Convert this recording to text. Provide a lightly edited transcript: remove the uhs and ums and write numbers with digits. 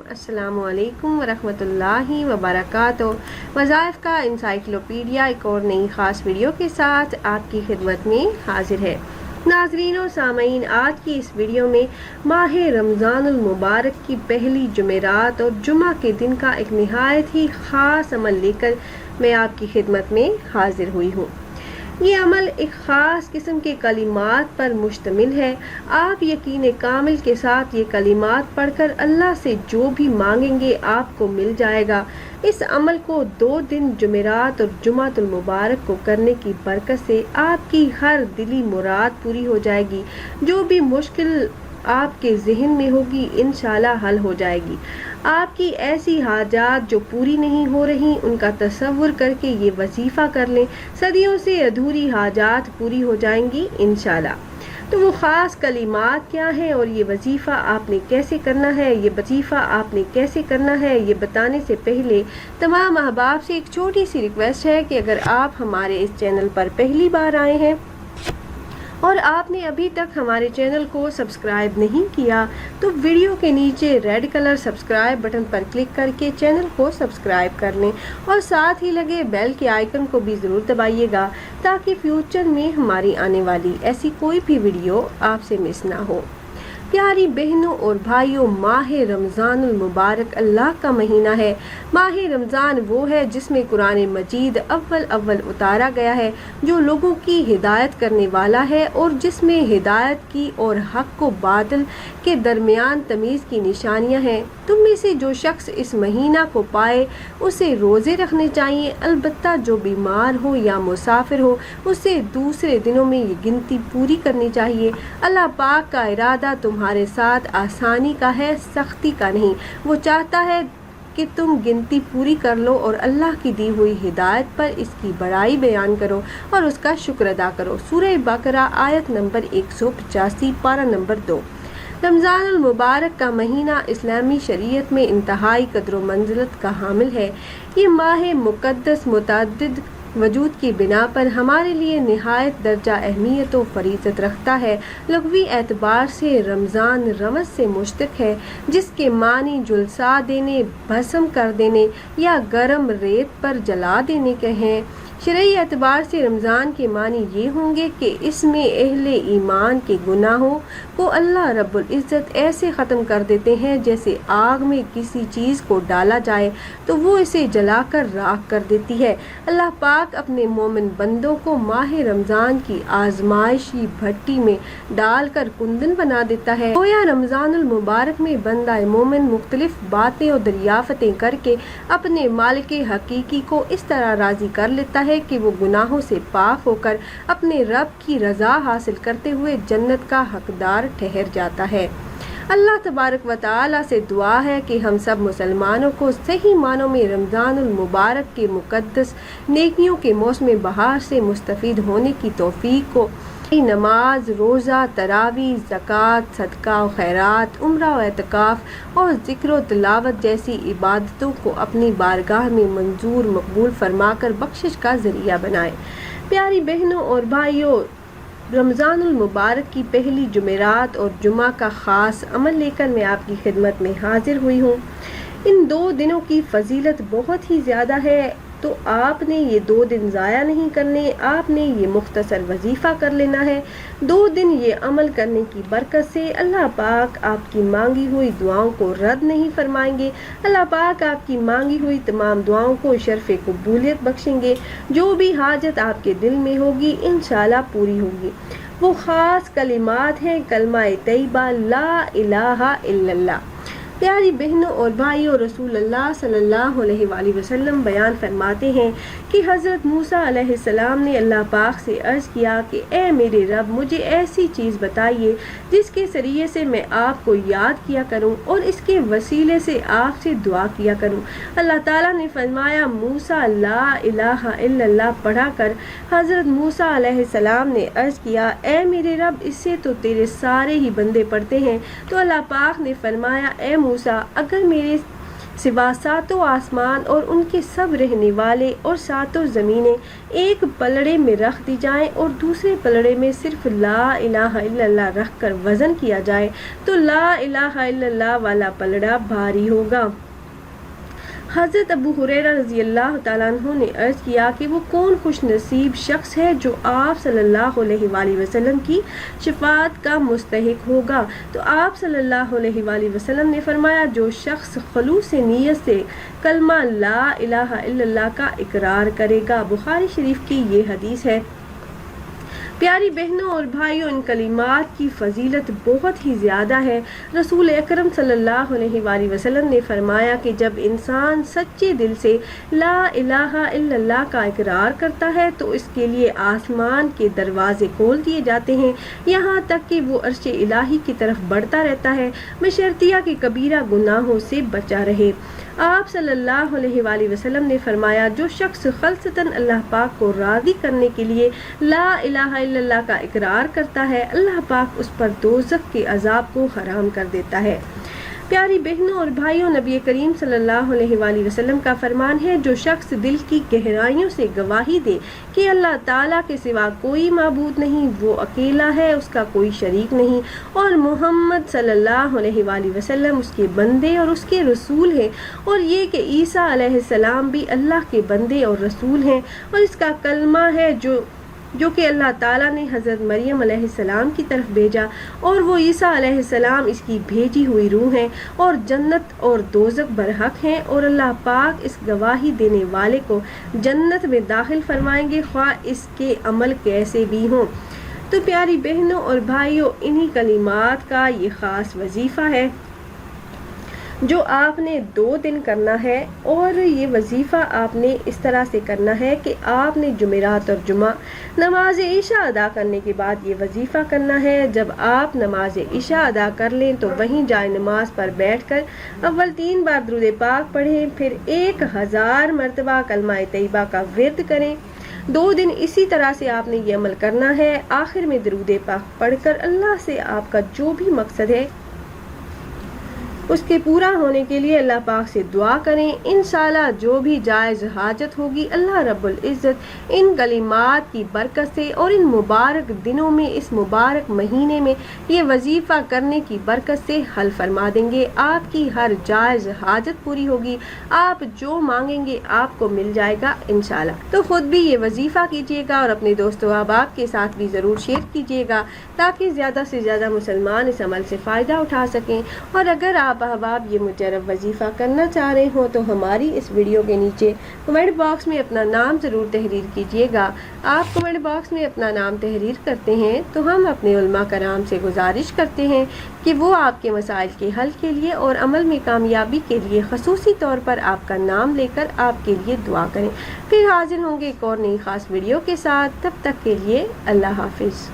अस्सलामु अलैकुम वरहमतुल्लाहि वबरकातुहू। वज़ाइफ़ का इंसाइक्लोपीडिया एक और नई ख़ास वीडियो के साथ आपकी खिदमत में हाजिर है। नाज़रीन और सामईन, आज की इस वीडियो में माह रमज़ानुल मुबारक की पहली जुमेरात और जुमा के दिन का एक निहायत ही ख़ास अमल लेकर मैं आपकी खिदमत में हाजिर हुई हूँ। ये अमल एक ख़ास किस्म के कलिमात पर मुश्तमिल है। आप यकीन कामिल के साथ ये कलिमात पढ़कर अल्लाह से जो भी मांगेंगे आपको मिल जाएगा। इस अमल को 2 दिन जुमेरात और जुमातुल मुबारक को करने की बरकत से आपकी हर दिली मुराद पूरी हो जाएगी। जो भी मुश्किल आपके ज़हन में होगी इंशाल्लाह हल हो जाएगी। आपकी ऐसी हाजात जो पूरी नहीं हो रही उनका तसव्वुर करके ये वजीफ़ा कर लें, सदियों से अधूरी हाजात पूरी हो जाएंगी इंशाल्लाह। तो वो ख़ास कलिमात क्या हैं और ये वजीफ़ा आपने कैसे करना है, ये वजीफ़ा आपने कैसे करना है, ये बताने से पहले तमाम अहबाब से एक छोटी सी रिक्वेस्ट है कि अगर आप हमारे इस चैनल पर पहली बार आए हैं और आपने अभी तक हमारे चैनल को सब्सक्राइब नहीं किया तो वीडियो के नीचे रेड कलर सब्सक्राइब बटन पर क्लिक करके चैनल को सब्सक्राइब कर लें और साथ ही लगे बेल के आइकन को भी ज़रूर दबाइएगा ताकि फ्यूचर में हमारी आने वाली ऐसी कोई भी वीडियो आपसे मिस ना हो। प्यारी बहनों और भाइयों, माह रमज़ानुल मुबारक अल्लाह का महीना है। माह रमज़ान वो है जिसमें कुरान मजीद अव्वल उतारा गया है, जो लोगों की हिदायत करने वाला है और जिसमें हिदायत की और हक को बातिल के दरमियान तमीज़ की निशानियां हैं। तुम में से जो शख्स इस महीना को पाए उसे रोज़े रखने चाहिए। अलबत्ता जो बीमार हो या मुसाफिर हो उसे दूसरे दिनों में ये गिनती पूरी करनी चाहिए। अल्लाह पाक का इरादा तुम्हारे साथ आसानी का है, सख्ती का नहीं। वो चाहता है कि तुम गिनती पूरी कर लो और अल्लाह की दी हुई हिदायत पर इसकी बड़ाई बयान करो और उसका शुक्र अदा करो। सूरह बकरा आयत नंबर 185 पारा नंबर 2। रमज़ानुल मुबारक का महीना इस्लामी शरीयत में इंतहाई कदर मंजिलत का हामिल है। ये माह मुक़द्दस मुतअद्दिद वजूद की बिना पर हमारे लिए निहायत दर्जा अहमियत व फरीज़त रखता है। लग़वी एतबार से रमज़ान रमज़ से मुश्तक़ है जिसके मानी जुलसा देने, भस्म कर देने या गरम रेत पर जला देने के हैं। शरई एतबार से रमज़ान के मानी ये होंगे कि इसमें अहले ईमान के गुनाहों को अल्लाह रब्बुल इज़्ज़त ऐसे ख़त्म कर देते हैं जैसे आग में किसी चीज़ को डाला जाए तो वो इसे जलाकर राख कर देती है। अल्लाह पाक अपने मोमिन बंदों को माह रमज़ान की आजमाइशी भट्टी में डालकर कुंदन बना देता है। गोया रमज़ानुल मुबारक में बंदा मोमिन मुख्तलिफ बातें और दरियाफ़तें करके अपने मालिक हकीकी को इस तरह राज़ी कर लेता है कि वो गुनाहों से पाक होकर अपने रब की रज़ा हासिल करते हुए जन्नत का हकदार ठहर जाता है। अल्लाह तबारक व तआला से दुआ है कि हम सब मुसलमानों को सही मानों में रमज़ानुल मुबारक के मुक़द्दस नेकियों के मौसम बहार से मुस्तफ़ीद होने की तौफ़ीक को नमाज, रोज़ा, तरावी, ज़कात, सदका व खैरात, उम्रा व एतकाफ़ और ज़िक्र व तिलावत जैसी इबादतों को अपनी बारगाह में मंजूर मकबूल फरमाकर बख्शिश का ज़रिया बनाए। प्यारी बहनों और भाइयों, रमज़ानुल मुबारक की पहली जुमेरात और जुमा का ख़ास अमल लेकर मैं आपकी खिदमत में हाजिर हुई हूँ। इन 2 दिनों की फ़जीलत बहुत ही ज़्यादा है, तो आपने ये 2 दिन ज़ाया नहीं करने, आपने ये मुख्तसर वजीफ़ा कर लेना है। 2 दिन ये अमल करने की बरकत से अल्लाह पाक आपकी मांगी हुई दुआओं को रद्द नहीं फरमाएंगे। अल्लाह पाक आपकी मांगी हुई तमाम दुआओं को शर्फ़ कबूलियत बख्शेंगे। जो भी हाजत आपके दिल में होगी इंशाल्लाह पूरी होगी। वो ख़ास कलिमात हैं कलमा तैयबा ला इलाहा इल्लल्लाह। प्यारी बहनों और भाइयों, रसूलुल्लाह सल्लल्लाहु अलैहि वसल्लम बयान फरमाते हैं कि हज़रत मूसा अलैहिस्सलाम ने अल्लाह पाक से अर्ज़ किया कि ए मेरे रब, मुझे ऐसी चीज़ बताइए जिसके ज़रिए से मैं आपको याद किया करूं और इसके वसीले से आपसे दुआ किया करूं। अल्लाह ताला ने फरमाया, मूसा ला इलाहा इल्लल्लाह पढ़ा कर हज़रत मूसा अलैहिस्सलाम ने अर्ज़ किया, ए मेरे रब, इससे तो तेरे सारे ही बंदे पढ़ते हैं। तो अल्लाह पाक ने फरमाया, ए मूसा, अगर मेरे سوا ساتوں آسمان اور ان کے سب رہنے والے اور ساتوں زمینیں ایک پلڑے میں رکھ دی جائیں اور دوسرے پلڑے میں صرف لا الہ الا اللہ رکھ کر وزن کیا جائے تو لا الہ الا اللہ والا پلڑا بھاری ہوگا۔ حضرت ابو ہریرہ رضی اللہ تعالیٰ عنہ نے عرض کیا کہ وہ کون خوش نصیب شخص ہے جو آپ صلی اللہ علیہ وآلہ وسلم کی شفاعت کا مستحق ہوگا، تو آپ صلی اللہ علیہ وآلہ وسلم نے فرمایا جو شخص خلوص نیت سے کلمہ لا الہ الا اللہ کا اقرار کرے گا۔ بخاری شریف کی یہ حدیث ہے۔ پیاری بہنوں اور بھائیوں، ان کلمات کی فضیلت بہت ہی زیادہ ہے۔ رسول اکرم صلی اللہ علیہ وآلہ وسلم نے فرمایا کہ جب انسان سچے دل سے لا الہ الا اللہ کا اقرار کرتا ہے تو اس کے لیے آسمان کے دروازے کھول دیے جاتے ہیں، یہاں تک کہ وہ عرش الہی کی طرف بڑھتا رہتا ہے، بشرطیہ کہ کبیرہ گناہوں سے بچا رہے۔ آپ صلی اللہ علیہ وآلہ وسلم نے فرمایا جو شخص خالصتاً اللہ پاک کو راضی کرنے کے لیے لا الہ الا اللہ کا اقرار کرتا ہے، اللہ پاک اس پر دوزخ کے عذاب کو حرام کر دیتا ہے۔ پیاری بہنوں اور بھائیوں، نبی کریم صلی اللہ علیہ وآلہ وسلم کا فرمان ہے جو شخص دل کی گہرائیوں سے گواہی دے کہ اللہ تعالیٰ کے سوا کوئی معبود نہیں، وہ اکیلا ہے، اس کا کوئی شریک نہیں، اور محمد صلی اللہ علیہ وآلہ وسلم اس کے بندے اور اس کے رسول ہیں، اور یہ کہ عیسیٰ علیہ السلام بھی اللہ کے بندے اور رسول ہیں، اور اس کا کلمہ ہے جو کہ اللہ تعالیٰ نے حضرت مریم علیہ السلام کی طرف بھیجا، اور وہ عیسیٰ علیہ السلام اس کی بھیجی ہوئی روح ہیں، اور جنت اور دوزخ برحق ہیں، اور اللہ پاک اس گواہی دینے والے کو جنت میں داخل فرمائیں گے خواہ اس کے عمل کیسے بھی ہوں۔ تو پیاری بہنوں اور بھائیوں، انہی کلمات کا یہ خاص وظیفہ ہے جو آپ نے 2 دن کرنا ہے، اور یہ وظیفہ آپ نے اس طرح سے کرنا ہے کہ آپ نے جمعرات اور جمعہ نماز عشاء ادا کرنے کے بعد یہ وظیفہ کرنا ہے۔ جب آپ نماز عشاء ادا کر لیں تو وہیں جائے نماز پر بیٹھ کر اول 3 بار درود پاک پڑھیں، پھر 1000 مرتبہ کلمہ طیبہ کا ورد کریں۔ 2 دن اسی طرح سے آپ نے یہ عمل کرنا ہے۔ آخر میں درود پاک پڑھ کر اللہ سے آپ کا جو بھی مقصد ہے اس کے پورا ہونے کے لیے اللہ پاک سے دعا کریں۔ انشاءاللہ جو بھی جائز حاجت ہوگی اللہ رب العزت ان کلمات کی برکت سے اور ان مبارک دنوں میں، اس مبارک مہینے میں یہ وظیفہ کرنے کی برکت سے حل فرما دیں گے۔ آپ کی ہر جائز حاجت پوری ہوگی، آپ جو مانگیں گے آپ کو مل جائے گا انشاءاللہ۔ تو خود بھی یہ وظیفہ کیجیے گا اور اپنے دوست و احباب کے ساتھ بھی ضرور شیئر کیجیے گا تاکہ زیادہ سے زیادہ مسلمان اس عمل سے فائدہ اٹھا سکیں۔ اور اگر آپ احباب یہ مجرب وظیفہ کرنا چاہ رہے ہوں تو ہماری اس ویڈیو کے نیچے کمنٹ باکس میں اپنا نام ضرور تحریر کیجیے گا۔ آپ کمنٹ باکس میں اپنا نام تحریر کرتے ہیں تو ہم اپنے علماء کرام سے گزارش کرتے ہیں کہ وہ آپ کے مسائل کے حل کے لیے اور عمل میں کامیابی کے لیے خصوصی طور پر آپ کا نام لے کر آپ کے لیے دعا کریں۔ پھر حاضر ہوں گے ایک اور نئی خاص ویڈیو کے ساتھ، تب تک کے لیے اللہ حافظ۔